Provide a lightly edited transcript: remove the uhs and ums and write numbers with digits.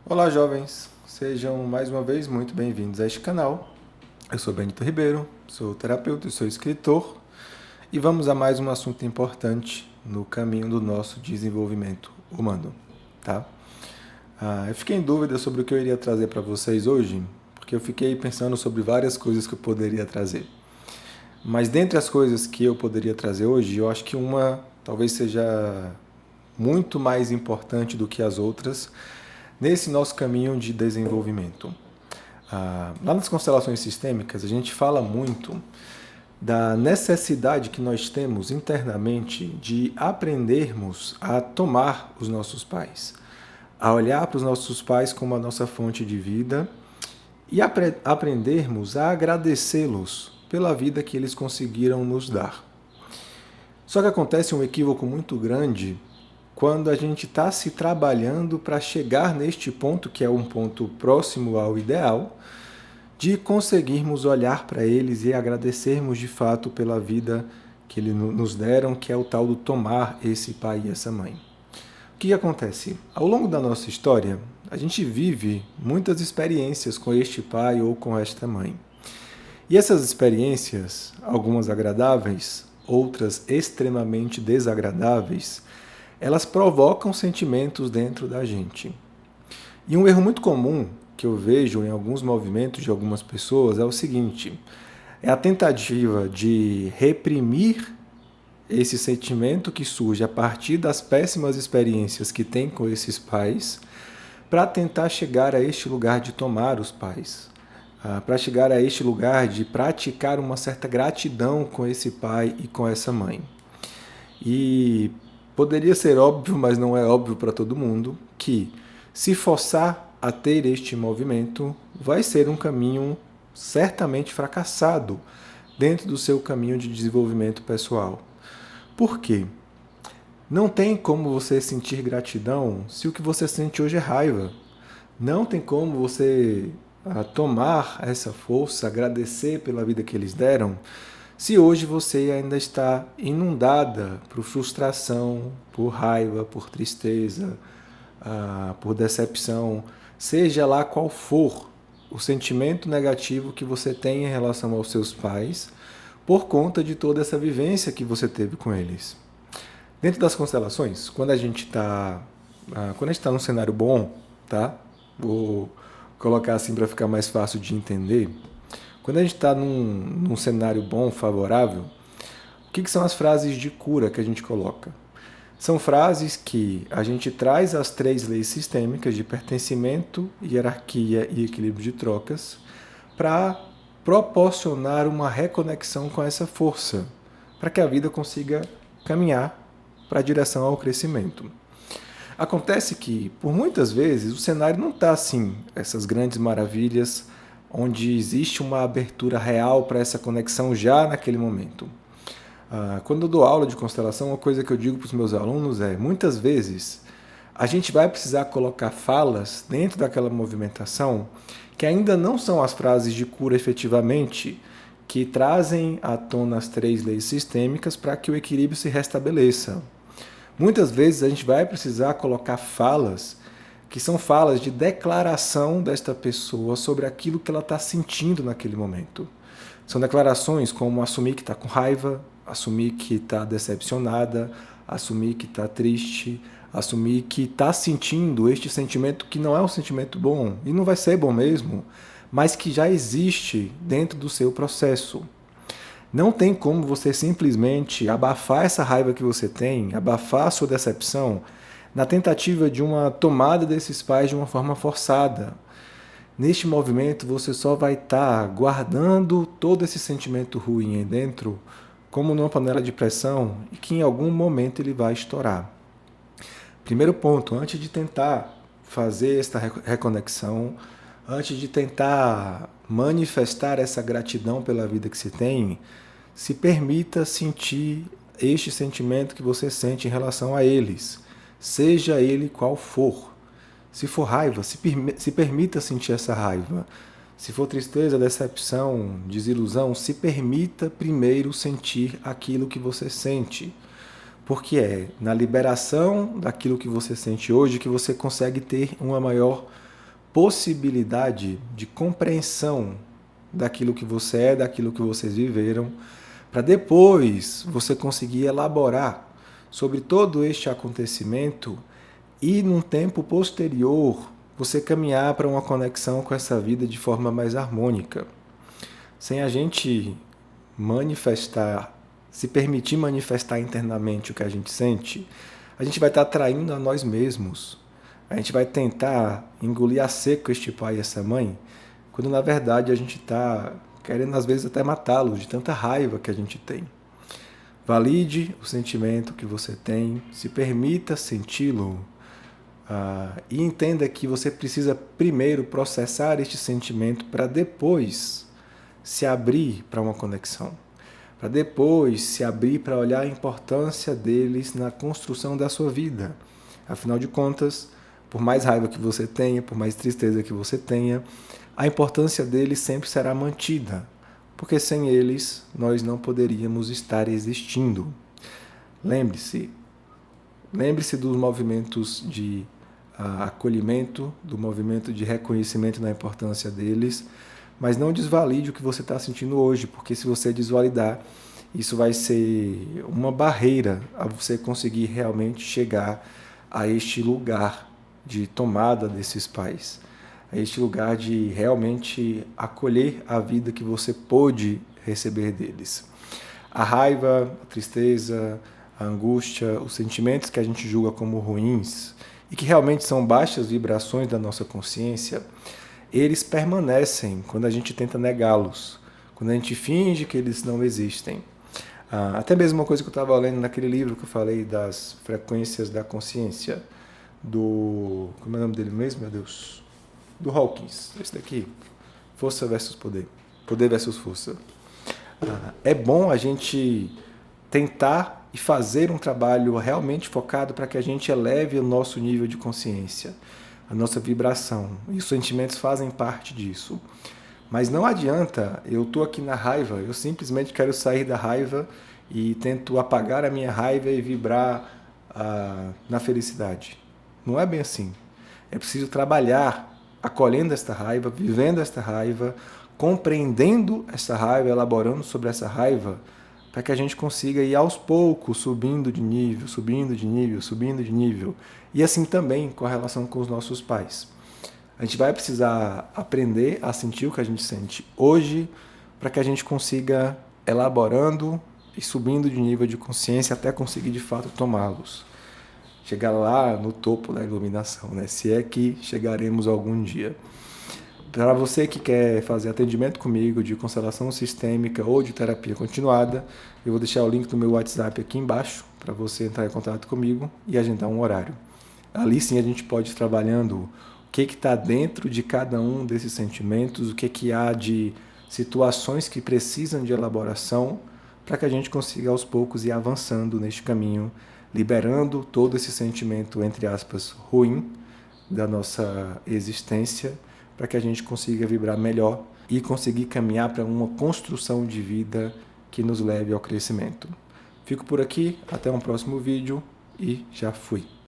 Olá, jovens! Sejam mais uma vez muito bem-vindos a este canal. Eu sou Benito Ribeiro, sou terapeuta e sou escritor e vamos a mais um assunto importante no caminho do nosso desenvolvimento humano, tá? Eu fiquei em dúvida sobre o que eu iria trazer para vocês hoje, porque eu fiquei pensando sobre várias coisas que eu poderia trazer. Mas dentre as coisas que eu poderia trazer hoje, eu acho que uma talvez seja muito mais importante do que as outras nesse nosso caminho de desenvolvimento. Lá nas constelações sistêmicas, a gente fala muito da necessidade que nós temos internamente de aprendermos a tomar os nossos pais, a olhar para os nossos pais como a nossa fonte de vida e aprendermos a agradecê-los pela vida que eles conseguiram nos dar. Só que acontece um equívoco muito grande quando a gente está se trabalhando para chegar neste ponto, que é um ponto próximo ao ideal, de conseguirmos olhar para eles e agradecermos de fato pela vida que eles nos deram, que é o tal do tomar esse pai e essa mãe. O que acontece? Ao longo da nossa história, a gente vive muitas experiências com este pai ou com esta mãe. E essas experiências, algumas agradáveis, outras extremamente desagradáveis, elas provocam sentimentos dentro da gente. E um erro muito comum que eu vejo em alguns movimentos de algumas pessoas é o seguinte: é a tentativa de reprimir esse sentimento que surge a partir das péssimas experiências que tem com esses pais, para tentar chegar a este lugar de tomar os pais, para chegar a este lugar de praticar uma certa gratidão com esse pai e com essa mãe. E poderia ser óbvio, mas não é óbvio para todo mundo, que se forçar a ter este movimento vai ser um caminho certamente fracassado dentro do seu caminho de desenvolvimento pessoal. Por quê? Não tem como você sentir gratidão se o que você sente hoje é raiva. Não tem como você tomar essa força, agradecer pela vida que eles deram, se hoje você ainda está inundada por frustração, por raiva, por tristeza, por decepção, seja lá qual for o sentimento negativo que você tem em relação aos seus pais, por conta de toda essa vivência que você teve com eles. Dentro das constelações, quando a gente está num cenário bom, tá? Vou colocar assim para ficar mais fácil de entender. Quando a gente está num cenário bom, favorável, o que são as frases de cura que a gente coloca? São frases que a gente traz as 3 leis sistêmicas de pertencimento, hierarquia e equilíbrio de trocas para proporcionar uma reconexão com essa força, para que a vida consiga caminhar para a direção ao crescimento. Acontece que, por muitas vezes, o cenário não está assim, essas grandes maravilhas, onde existe uma abertura real para essa conexão já naquele momento. Quando eu dou aula de constelação, uma coisa que eu digo para os meus alunos é: muitas vezes a gente vai precisar colocar falas dentro daquela movimentação que ainda não são as frases de cura efetivamente, que trazem à tona as 3 leis sistêmicas para que o equilíbrio se restabeleça. Muitas vezes a gente vai precisar colocar falas que são falas de declaração desta pessoa sobre aquilo que ela está sentindo naquele momento. São declarações como assumir que está com raiva, assumir que está decepcionada, assumir que está triste, assumir que está sentindo este sentimento que não é um sentimento bom e não vai ser bom mesmo, mas que já existe dentro do seu processo. Não tem como você simplesmente abafar essa raiva que você tem, abafar a sua decepção, na tentativa de uma tomada desses pais de uma forma forçada. Neste movimento você só vai estar guardando todo esse sentimento ruim aí dentro, como numa panela de pressão, e que em algum momento ele vai estourar. Primeiro ponto, antes de tentar fazer esta reconexão, antes de tentar manifestar essa gratidão pela vida que se tem, se permita sentir este sentimento que você sente em relação a eles, seja ele qual for. Se for raiva, se permita sentir essa raiva. Se for tristeza, decepção, desilusão, se permita primeiro sentir aquilo que você sente. Porque é na liberação daquilo que você sente hoje que você consegue ter uma maior possibilidade de compreensão daquilo que você é, daquilo que vocês viveram, para depois você conseguir elaborar sobre todo este acontecimento e, num tempo posterior, você caminhar para uma conexão com essa vida de forma mais harmônica. Sem a gente manifestar, se permitir manifestar internamente o que a gente sente, a gente vai estar traindo a nós mesmos. A gente vai tentar engolir a seco este pai e essa mãe, quando na verdade a gente está querendo às vezes até matá-los de tanta raiva que a gente tem. Valide o sentimento que você tem, se permita senti-lo, e entenda que você precisa primeiro processar este sentimento para depois se abrir para uma conexão, para depois se abrir para olhar a importância deles na construção da sua vida. Afinal de contas, por mais raiva que você tenha, por mais tristeza que você tenha, a importância deles sempre será mantida, porque sem eles nós não poderíamos estar existindo. Lembre-se dos movimentos de acolhimento, do movimento de reconhecimento da importância deles, mas não desvalide o que você está sentindo hoje, porque se você desvalidar, isso vai ser uma barreira a você conseguir realmente chegar a este lugar de tomada desses pais, a este lugar de realmente acolher a vida que você pôde receber deles. A raiva, a tristeza, a angústia, os sentimentos que a gente julga como ruins e que realmente são baixas vibrações da nossa consciência, eles permanecem quando a gente tenta negá-los, quando a gente finge que eles não existem. Até mesmo uma coisa que eu estava lendo naquele livro que eu falei das frequências da consciência, como é o nome dele mesmo, meu Deus? Do Hawkins, esse daqui, Força versus Poder, Poder versus Força. É bom a gente tentar e fazer um trabalho realmente focado para que a gente eleve o nosso nível de consciência, a nossa vibração. E os sentimentos fazem parte disso. Mas não adianta, eu estou aqui na raiva, eu simplesmente quero sair da raiva e tento apagar a minha raiva e vibrar na felicidade. Não é bem assim. É preciso trabalhar acolhendo esta raiva, vivendo esta raiva, compreendendo essa raiva, elaborando sobre essa raiva, para que a gente consiga ir aos poucos subindo de nível, subindo de nível, subindo de nível. E assim também com a relação com os nossos pais. A gente vai precisar aprender a sentir o que a gente sente hoje, para que a gente consiga elaborando e subindo de nível de consciência até conseguir de fato tomá-los. Chegar lá no topo da iluminação, né? Se é que chegaremos algum dia. Para você que quer fazer atendimento comigo de constelação sistêmica ou de terapia continuada, eu vou deixar o link do meu WhatsApp aqui embaixo para você entrar em contato comigo e agendar um horário. Ali sim a gente pode ir trabalhando o que está dentro de cada um desses sentimentos, o que há de situações que precisam de elaboração, para que a gente consiga aos poucos ir avançando neste caminho, liberando todo esse sentimento, entre aspas, ruim da nossa existência, para que a gente consiga vibrar melhor e conseguir caminhar para uma construção de vida que nos leve ao crescimento. Fico por aqui, até um próximo vídeo e já fui!